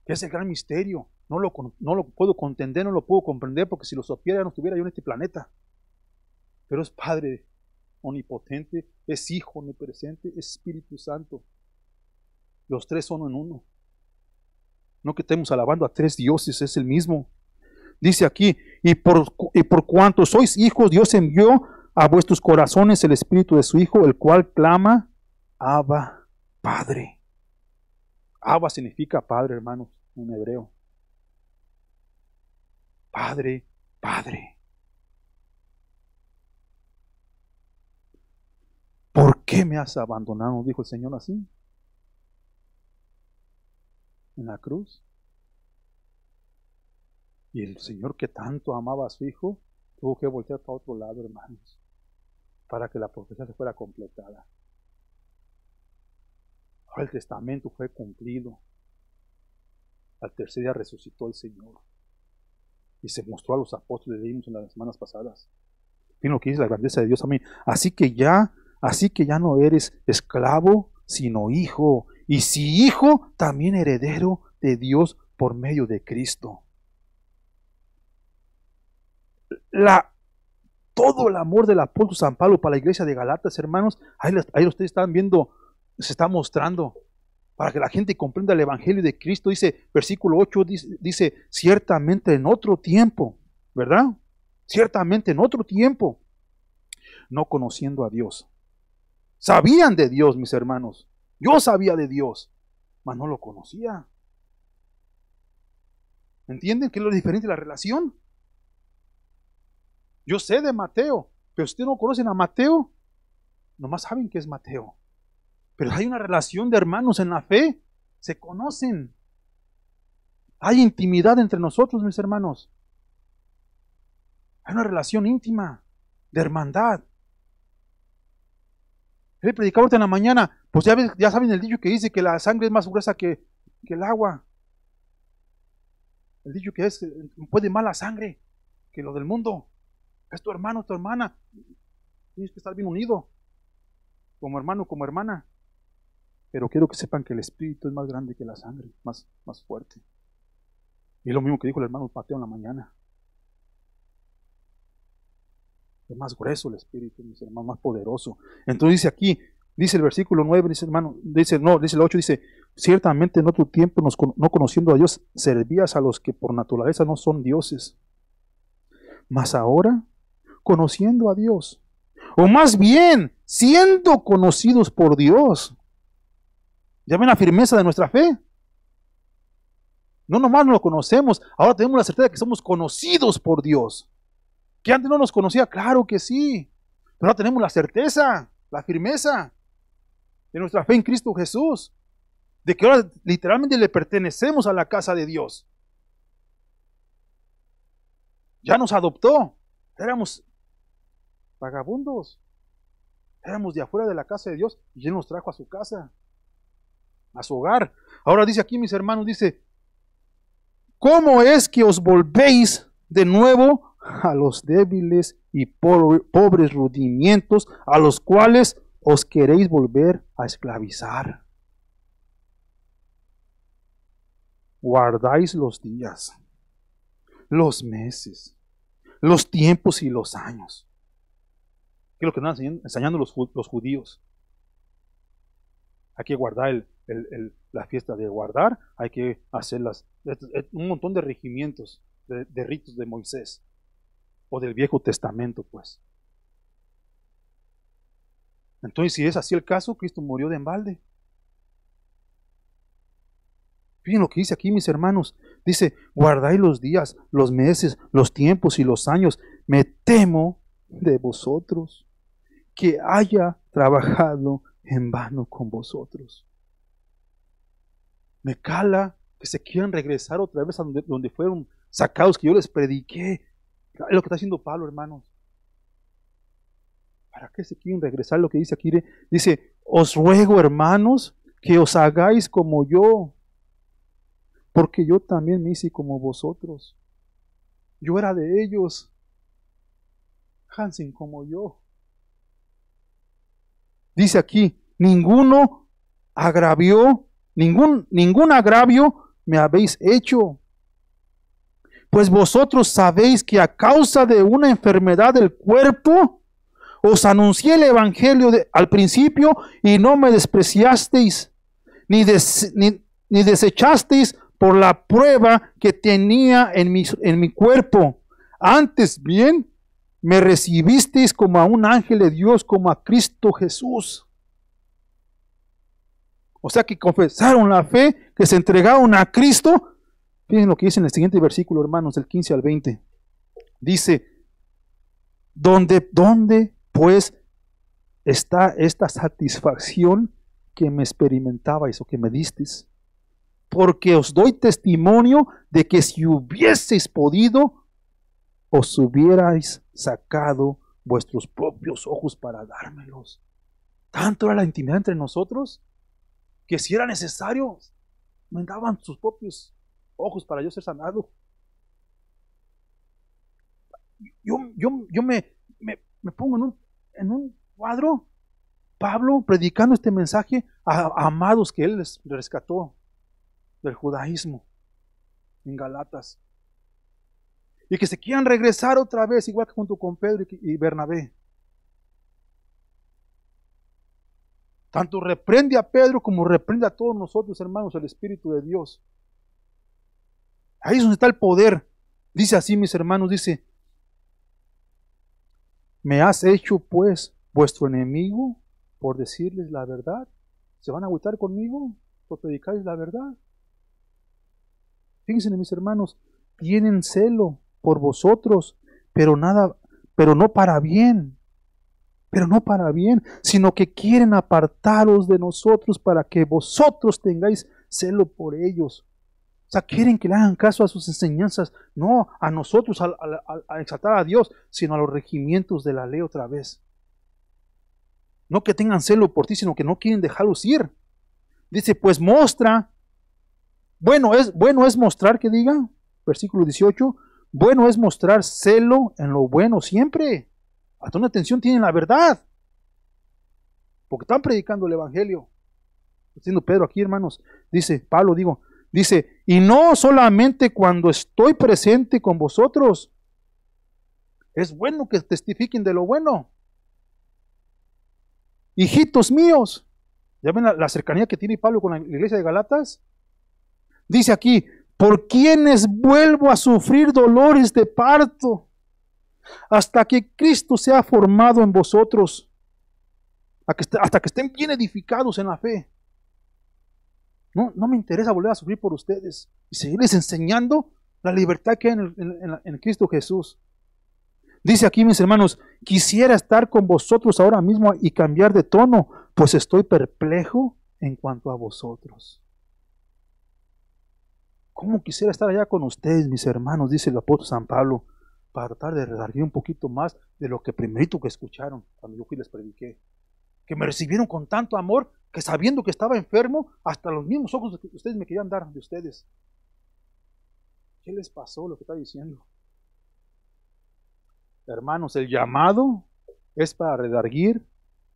Es el gran misterio. No lo puedo contender, no lo puedo comprender, porque si lo supiera no estuviera yo en este planeta. Pero es Padre omnipotente, es Hijo omnipresente, es Espíritu Santo. Los tres son en uno. No que estemos alabando a tres dioses, es el mismo. Dice aquí, y por cuanto sois hijos, Dios envió a vuestros corazones el espíritu de su Hijo, el cual clama, Abba, Padre. Abba significa Padre, hermanos, en hebreo. Padre, Padre. ¿Por qué me has abandonado? Dijo el Señor así. En la cruz. Y el Señor, que tanto amaba a su Hijo, tuvo que voltear para otro lado, hermanos, para que la profecía se fuera completada. Ahora el testamento fue cumplido. Al tercer día resucitó el Señor. Y se mostró a los apóstoles, leímos en las semanas pasadas. Miren lo que dice la grandeza de Dios a mí. Así que ya no eres esclavo, sino hijo. Y si hijo, también heredero de Dios por medio de Cristo. Todo el amor del apóstol San Pablo para la iglesia de Galatas, hermanos, ahí ustedes están viendo, se está mostrando, para que la gente comprenda el evangelio de Cristo. Dice, versículo 8, dice, ciertamente en otro tiempo, ¿verdad? Ciertamente en otro tiempo, no conociendo a Dios. Sabían de Dios, mis hermanos. Yo sabía de Dios, mas no lo conocía. ¿Entienden qué es lo diferente de la relación? Yo sé de Mateo, pero ustedes no conocen a Mateo, nomás saben que es Mateo. Pero hay una relación de hermanos en la fe, se conocen. Hay intimidad entre nosotros, mis hermanos. Hay una relación íntima, de hermandad. He predicado ahorita en la mañana, pues ya saben el dicho que dice que la sangre es más gruesa que el agua. El dicho que es, puede más la sangre que lo del mundo. Es tu hermano, tu hermana. Tienes que estar bien unido, como hermano, como hermana. Pero quiero que sepan que el espíritu es más grande que la sangre, más fuerte. Y es lo mismo que dijo el hermano Mateo en la mañana. Es más grueso el espíritu, mis hermanos, más poderoso. Entonces dice aquí, dice el versículo 9, dice hermano, dice el 8, dice, ciertamente en otro tiempo, no conociendo a Dios, servías a los que por naturaleza no son dioses. Mas ahora, conociendo a Dios, o más bien, siendo conocidos por Dios. ¿Ya ven la firmeza de nuestra fe? No nomás no lo conocemos, ahora tenemos la certeza de que somos conocidos por Dios. ¿Que antes no nos conocía? Claro que sí. Pero ahora tenemos la certeza, la firmeza de nuestra fe en Cristo Jesús. De que ahora literalmente le pertenecemos a la casa de Dios. Ya nos adoptó. Éramos vagabundos. Éramos de afuera de la casa de Dios y Él nos trajo a su casa, a su hogar. Ahora dice aquí, mis hermanos, dice, ¿cómo es que os volvéis de nuevo a los débiles y pobres rudimientos a los cuales os queréis volver a esclavizar? Guardáis los días, los meses, los tiempos y los años. ¿Qué es lo que están enseñando los judíos? Hay que guardar la fiesta de guardar, hay que hacer un montón de regimientos, de ritos de Moisés, o del Viejo Testamento, pues. Entonces, si es así el caso, Cristo murió de embalde. Miren lo que dice aquí, mis hermanos. Dice, guardáis los días, los meses, los tiempos y los años. Me temo de vosotros que haya trabajado en vano con vosotros. Me cala que se quieran regresar otra vez a donde fueron sacados, que yo les prediqué. Es lo que está haciendo Pablo, hermanos. ¿Para qué se quieren regresar? Lo que dice aquí, dice, os ruego, hermanos, que os hagáis como yo, porque yo también me hice como vosotros. Yo era de ellos. Háganse como yo. Dice aquí, ningún agravio me habéis hecho. Pues vosotros sabéis que a causa de una enfermedad del cuerpo, os anuncié el evangelio al principio y no me despreciasteis, ni desechasteis por la prueba que tenía en mi cuerpo. Antes bien, me recibisteis como a un ángel de Dios, como a Cristo Jesús. O sea que confesaron la fe, que se entregaron a Cristo. Fíjense lo que dice en el siguiente versículo, hermanos, del 15 al 20. Dice, ¿dónde pues está esta satisfacción que me experimentabais o que me disteis? Porque os doy testimonio de que si hubieseis podido, os hubierais sacado vuestros propios ojos para dármelos. Tanto era la intimidad entre nosotros, que si era necesario, me daban sus propios ojos para yo ser sanado. Yo me pongo en un cuadro, Pablo predicando este mensaje a amados que él les rescató del judaísmo en Galatas, y que se quieran regresar otra vez, igual que junto con Pedro y Bernabé. Tanto reprende a Pedro como reprende a todos nosotros, hermanos, el Espíritu de Dios. Ahí es donde está el poder. Dice así, mis hermanos, dice, ¿me has hecho pues vuestro enemigo por decirles la verdad? ¿Se van a agüitar conmigo por predicarles la verdad? Fíjense, mis hermanos, tienen celo por vosotros, pero no para bien. Pero no para bien, sino que quieren apartaros de nosotros para que vosotros tengáis celo por ellos. O sea, quieren que le hagan caso a sus enseñanzas, no a nosotros, a exaltar a Dios, sino a los regimientos de la ley otra vez. No que tengan celo por ti, sino que no quieren dejarlos ir. Dice, pues muestra, bueno es mostrar, que diga, versículo 18, bueno es mostrar celo en lo bueno siempre. Hasta una atención tienen la verdad, porque están predicando el evangelio. Diciendo Pedro aquí, hermanos, dice Pablo, dice, y no solamente cuando estoy presente con vosotros. Es bueno que testifiquen de lo bueno. Hijitos míos, ¿ya ven la cercanía que tiene Pablo con la iglesia de Galatas? Dice aquí, por quienes vuelvo a sufrir dolores de parto, hasta que Cristo sea formado en vosotros, hasta que estén bien edificados en la fe. No me interesa volver a sufrir por ustedes y seguirles enseñando la libertad que hay en Cristo Jesús. Dice aquí, mis hermanos, quisiera estar con vosotros ahora mismo y cambiar de tono, pues estoy perplejo en cuanto a vosotros. ¿Cómo quisiera estar allá con ustedes, mis hermanos? Dice el apóstol San Pablo, para tratar de redarguir un poquito más de lo que primerito que escucharon cuando yo fui y les prediqué. Que me recibieron con tanto amor, que sabiendo que estaba enfermo, hasta los mismos ojos que ustedes me querían dar de ustedes. ¿Qué les pasó lo que está diciendo? Hermanos, el llamado es para redarguir,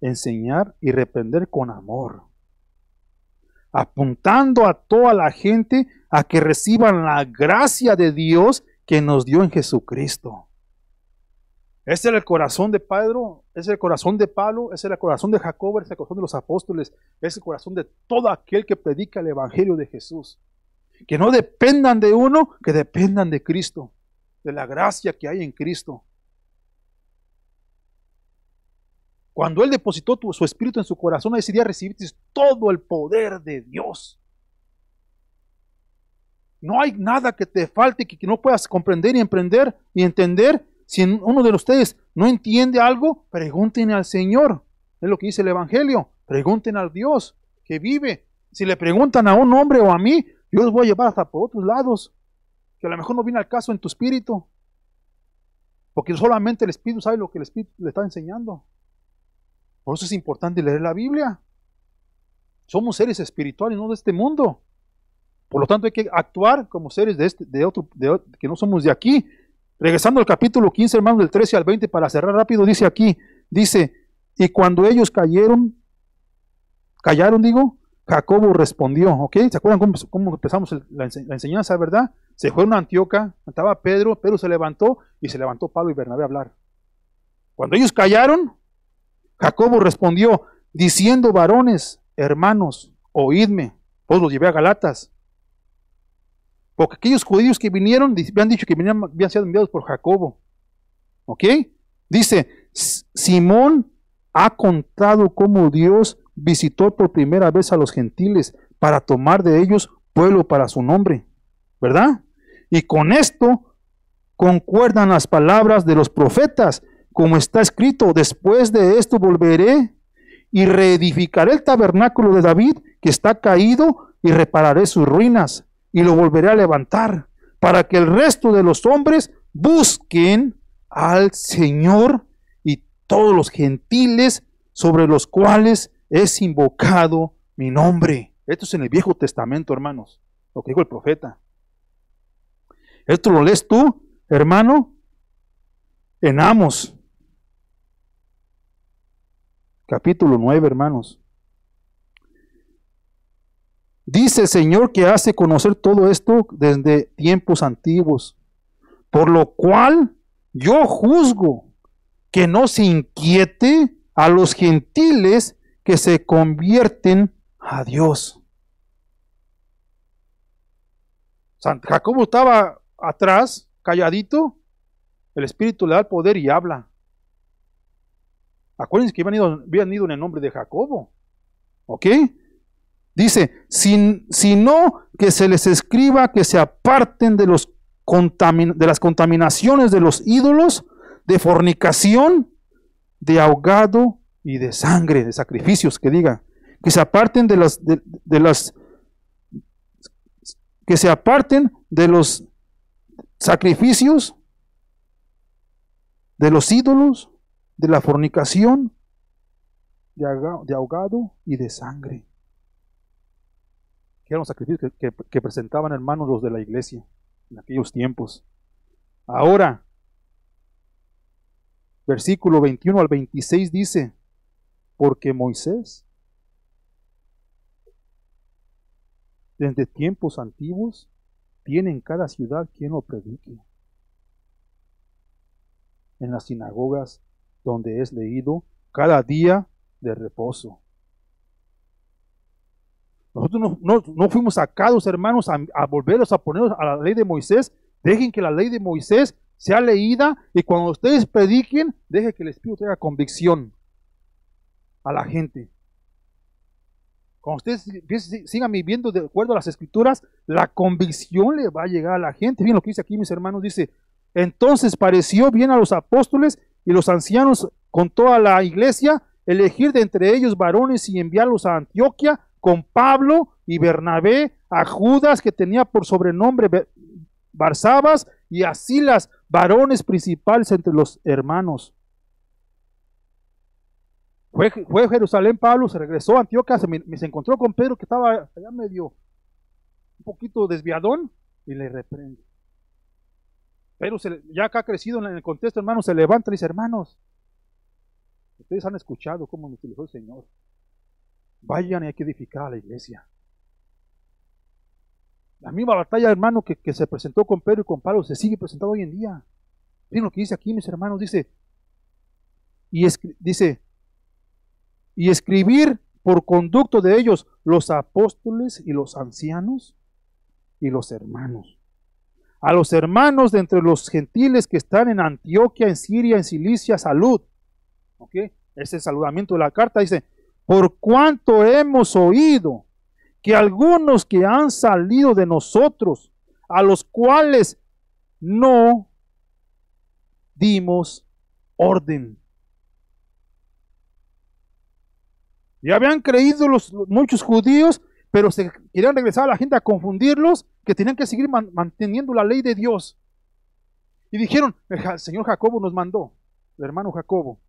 enseñar y reprender con amor, apuntando a toda la gente a que reciban la gracia de Dios que nos dio en Jesucristo. Ese era el corazón de Pedro, ese era el corazón de Pablo, ese era el corazón de Jacobo, ese era el corazón de los apóstoles, ese es el corazón de todo aquel que predica el evangelio de Jesús. Que no dependan de uno, que dependan de Cristo, de la gracia que hay en Cristo. Cuando Él depositó su espíritu en su corazón, ese día recibiste todo el poder de Dios. No hay nada que te falte, que no puedas comprender y emprender y entender. Si uno de ustedes no entiende algo, pregunten al Señor. Es lo que dice el Evangelio. Pregunten al Dios que vive. Si le preguntan a un hombre o a mí, yo los voy a llevar hasta por otros lados, que a lo mejor no viene al caso en tu espíritu. Porque solamente el Espíritu sabe lo que el Espíritu le está enseñando. Por eso es importante leer la Biblia. Somos seres espirituales, no de este mundo. Por lo tanto hay que actuar como seres que no somos de aquí. Regresando al capítulo 15, hermanos, del 13 al 20, para cerrar rápido, dice aquí, y cuando ellos callaron, Jacobo respondió, ¿ok? ¿Se acuerdan cómo empezamos la enseñanza, verdad? Se fue a Antioquía, estaba Pedro se levantó, y se levantó Pablo y Bernabé a hablar. Cuando ellos callaron, Jacobo respondió, diciendo, varones, hermanos, oídme. Pues los llevé a Galatas. Porque aquellos judíos que vinieron, habían dicho que habían sido enviados por Jacobo. ¿Ok? Dice, Simón ha contado cómo Dios visitó por primera vez a los gentiles para tomar de ellos pueblo para su nombre, ¿verdad? Y con esto concuerdan las palabras de los profetas, como está escrito, después de esto volveré y reedificaré el tabernáculo de David que está caído y repararé sus ruinas y lo volveré a levantar para que el resto de los hombres busquen al Señor y todos los gentiles sobre los cuales es invocado mi nombre. Esto es en el Viejo Testamento, hermanos, lo que dijo el profeta. Esto lo lees tú, hermano, en Amos, capítulo 9, hermanos. Dice el Señor que hace conocer todo esto desde tiempos antiguos, por lo cual yo juzgo que no se inquiete a los gentiles que se convierten a Dios. Jacobo estaba atrás, calladito, el Espíritu le da el poder y habla. Acuérdense que habían ido en el nombre de Jacobo. ¿Ok? Dice, sino que se les escriba que se aparten de las contaminaciones de los ídolos, de fornicación, de ahogado y de sangre, de sacrificios, que diga, que se aparten que se aparten de los sacrificios, de los ídolos, de la fornicación, de ahogado y de sangre. Que eran los sacrificios que presentaban, hermanos, los de la iglesia en aquellos tiempos. Ahora, versículo 21 al 26 dice, porque Moisés, desde tiempos antiguos, tiene en cada ciudad quien lo predique. En las sinagogas donde es leído cada día de reposo. Nosotros no fuimos sacados, hermanos, a volverlos a ponerlos a la ley de Moisés. Dejen que la ley de Moisés sea leída y cuando ustedes prediquen, dejen que el Espíritu traiga convicción a la gente. Cuando ustedes sigan viviendo de acuerdo a las Escrituras, la convicción le va a llegar a la gente. Miren lo que dice aquí, mis hermanos, dice, entonces pareció bien a los apóstoles y los ancianos con toda la iglesia elegir de entre ellos varones y enviarlos a Antioquía con Pablo y Bernabé, a Judas, que tenía por sobrenombre Barsabas, y a Silas, varones principales entre los hermanos. Fue a Jerusalén Pablo, se regresó a Antioquía, se encontró con Pedro, que estaba allá medio, un poquito desviadón, y le reprende. Pero ya acá ha crecido en el contexto, hermanos, se levanta y dice, hermanos, ustedes han escuchado cómo nos utilizó el Señor. Vayan y hay que edificar a la iglesia. La misma batalla, hermano, que se presentó con Pedro y con Pablo, se sigue presentando hoy en día. Miren lo que dice aquí, mis hermanos, dice, y escribir por conducto de ellos los apóstoles y los ancianos y los hermanos. A los hermanos de entre los gentiles que están en Antioquía, en Siria, en Cilicia, salud. ¿Ok? Ese es el saludamiento de la carta. Dice, por cuanto hemos oído que algunos que han salido de nosotros, a los cuales no dimos orden. Ya habían creído muchos judíos, pero se querían regresar a la gente a confundirlos, que tenían que seguir manteniendo la ley de Dios. Y dijeron, el señor Jacobo nos mandó, el hermano Jacobo,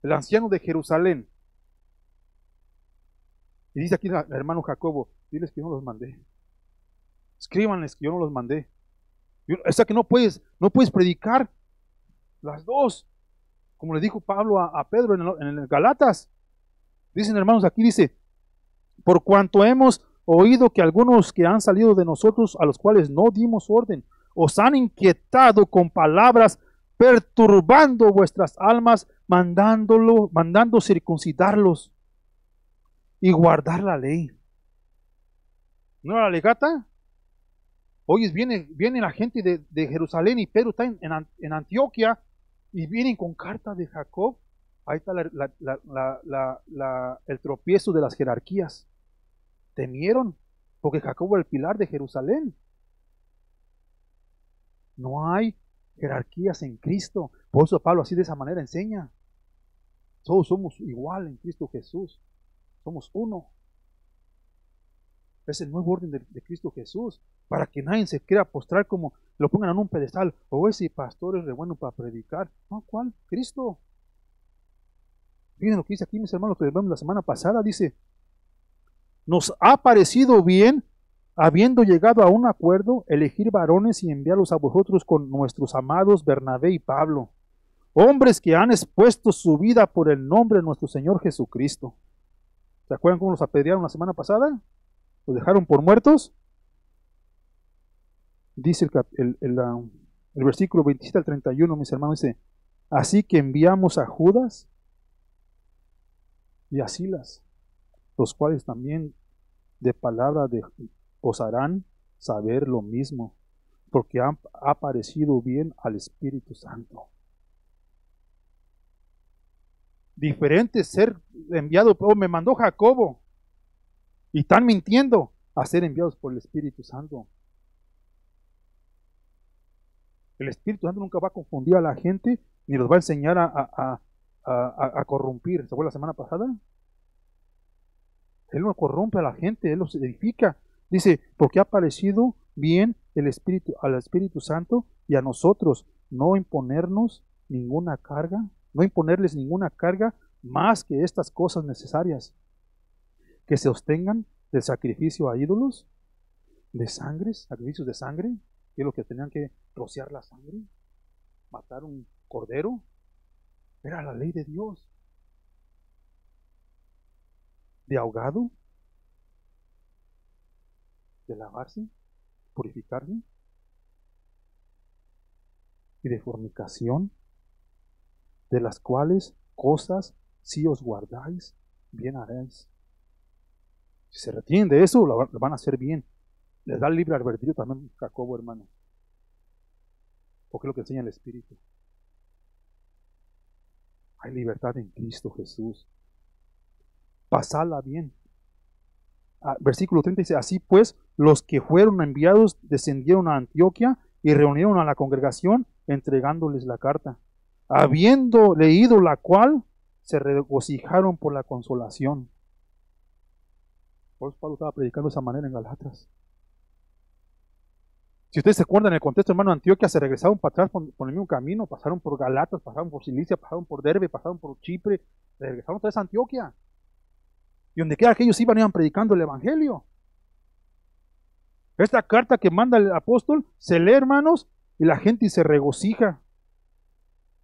el anciano de Jerusalén. Y dice aquí el hermano Jacobo, diles que yo no los mandé. Escríbanles que yo no los mandé. O sea que no puedes predicar las dos. Como le dijo Pablo a Pedro en el Galatas. Dicen, hermanos, aquí dice, por cuanto hemos oído que algunos que han salido de nosotros, a los cuales no dimos orden, os han inquietado con palabras, perturbando vuestras almas, mandando circuncidarlos y guardar la ley. ¿No era la legata? Hoy viene la gente de Jerusalén y Pedro está en Antioquía Y vienen con carta de Jacob. Ahí está el tropiezo de las jerarquías. Temieron, porque Jacob era el pilar de Jerusalén. No hay jerarquías en Cristo. Por eso Pablo así de esa manera enseña. Todos somos igual en Cristo Jesús. Somos uno. Es el nuevo orden de Cristo Jesús. Para que nadie se quiera postrar como lo pongan en un pedestal. O ese pastor es re bueno para predicar. No, ¿cuál? Cristo. Miren lo que dice aquí, mis hermanos, que vemos la semana pasada. Dice, nos ha parecido bien, habiendo llegado a un acuerdo, elegir varones y enviarlos a vosotros con nuestros amados Bernabé y Pablo, hombres que han expuesto su vida por el nombre de nuestro Señor Jesucristo. ¿Se acuerdan cómo los apedrearon la semana pasada? ¿Los dejaron por muertos? Dice el versículo 27 al 31, mis hermanos, dice, así que enviamos a Judas y a Silas, los cuales también de palabra os harán saber lo mismo, porque ha parecido bien al Espíritu Santo. Diferente ser enviado, me mandó Jacobo, y están mintiendo, a ser enviados por el Espíritu Santo. El Espíritu Santo nunca va a confundir a la gente, ni los va a enseñar a corrompir. ¿Se fue la semana pasada? Él no corrompe a la gente, Él los edifica. Dice, porque ha parecido bien al Espíritu Santo y a nosotros no imponerles ninguna carga más que estas cosas necesarias, que se abstengan del sacrificio a ídolos, de sangre, sacrificios de sangre, que es lo que tenían que rociar la sangre, matar un cordero. Era la ley de Dios. De ahogado, de lavarse, purificarse, y de fornicación, de las cuales cosas si os guardáis, bien haréis. Si se retienen de eso, lo van a hacer bien. Les da el libre albedrío también Jacobo, hermano. Porque es lo que enseña el Espíritu. Hay libertad en Cristo Jesús. Pasadla bien. Versículo 30 dice, así pues, los que fueron enviados descendieron a Antioquía y reunieron a la congregación entregándoles la carta. Habiendo leído la cual, se regocijaron por la consolación. Por eso Pablo estaba predicando de esa manera en Galatas. Si ustedes se acuerdan, en el contexto, hermano, de Antioquía, se regresaron para atrás por el mismo camino, pasaron por Galatas, pasaron por Cilicia, pasaron por Derbe, pasaron por Chipre, regresaron otra vez a Antioquía. Y donde quiera que ellos iban predicando el Evangelio. Esta carta que manda el apóstol se lee, hermanos, y la gente se regocija.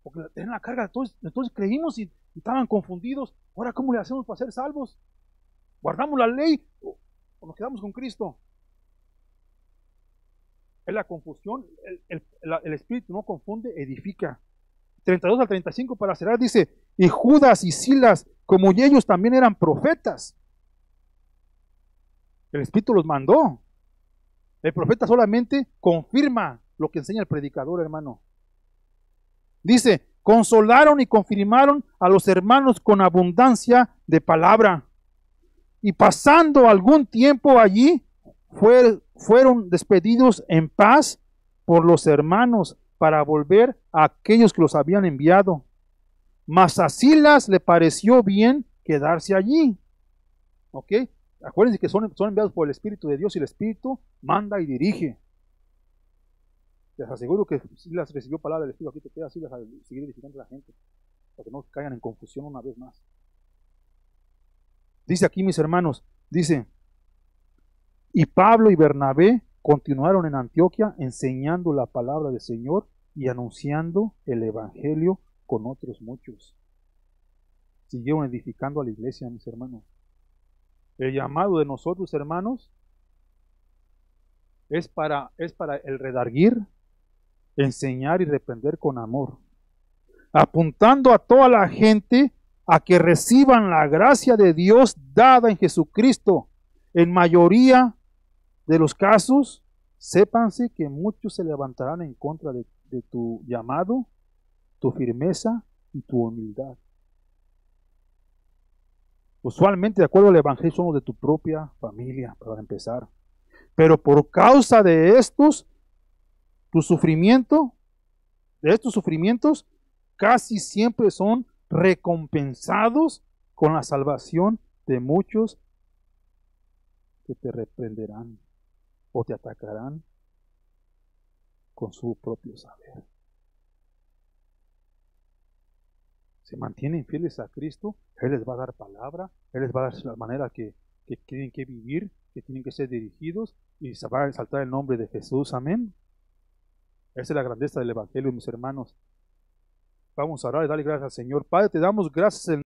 Porque tienen la carga, entonces creímos y estaban confundidos. Ahora, ¿cómo le hacemos para ser salvos? ¿Guardamos la ley o nos quedamos con Cristo? Es la confusión, el Espíritu no confunde, edifica. 32 al 35 para cerrar dice, y Judas y Silas, como ellos también eran profetas. El Espíritu los mandó. El profeta solamente confirma lo que enseña el predicador, hermano. Dice, consolaron y confirmaron a los hermanos con abundancia de palabra. Y pasando algún tiempo allí, fueron despedidos en paz por los hermanos para volver a aquellos que los habían enviado. Mas a Silas le pareció bien quedarse allí. ¿Ok? Acuérdense que son enviados por el Espíritu de Dios y el Espíritu manda y dirige. Les aseguro que Silas recibió palabra del Espíritu. Aquí te queda Silas a seguir edificando a la gente, para que no caigan en confusión una vez más. Dice aquí, mis hermanos, dice, y Pablo y Bernabé continuaron en Antioquía enseñando la palabra del Señor y anunciando el Evangelio con otros muchos. Siguieron edificando a la iglesia, mis hermanos. El llamado de nosotros, hermanos, es para el redarguir, enseñar y reprender con amor, apuntando a toda la gente a que reciban la gracia de Dios dada en Jesucristo. En mayoría de los casos, sépanse que muchos se levantarán en contra de tu llamado tu firmeza y tu humildad. Usualmente, de acuerdo al Evangelio, somos de tu propia familia, para empezar. Pero por causa de estos, tu sufrimiento, de estos sufrimientos, casi siempre son recompensados con la salvación de muchos que te reprenderán o te atacarán con su propio saber. Se mantienen fieles a Cristo, Él les va a dar palabra, Él les va a dar la manera que tienen que vivir, que tienen que ser dirigidos, y se va a exaltar el nombre de Jesús. Amén. Esa es la grandeza del Evangelio, mis hermanos. Vamos a orar y darle gracias al Señor. Padre, te damos gracias en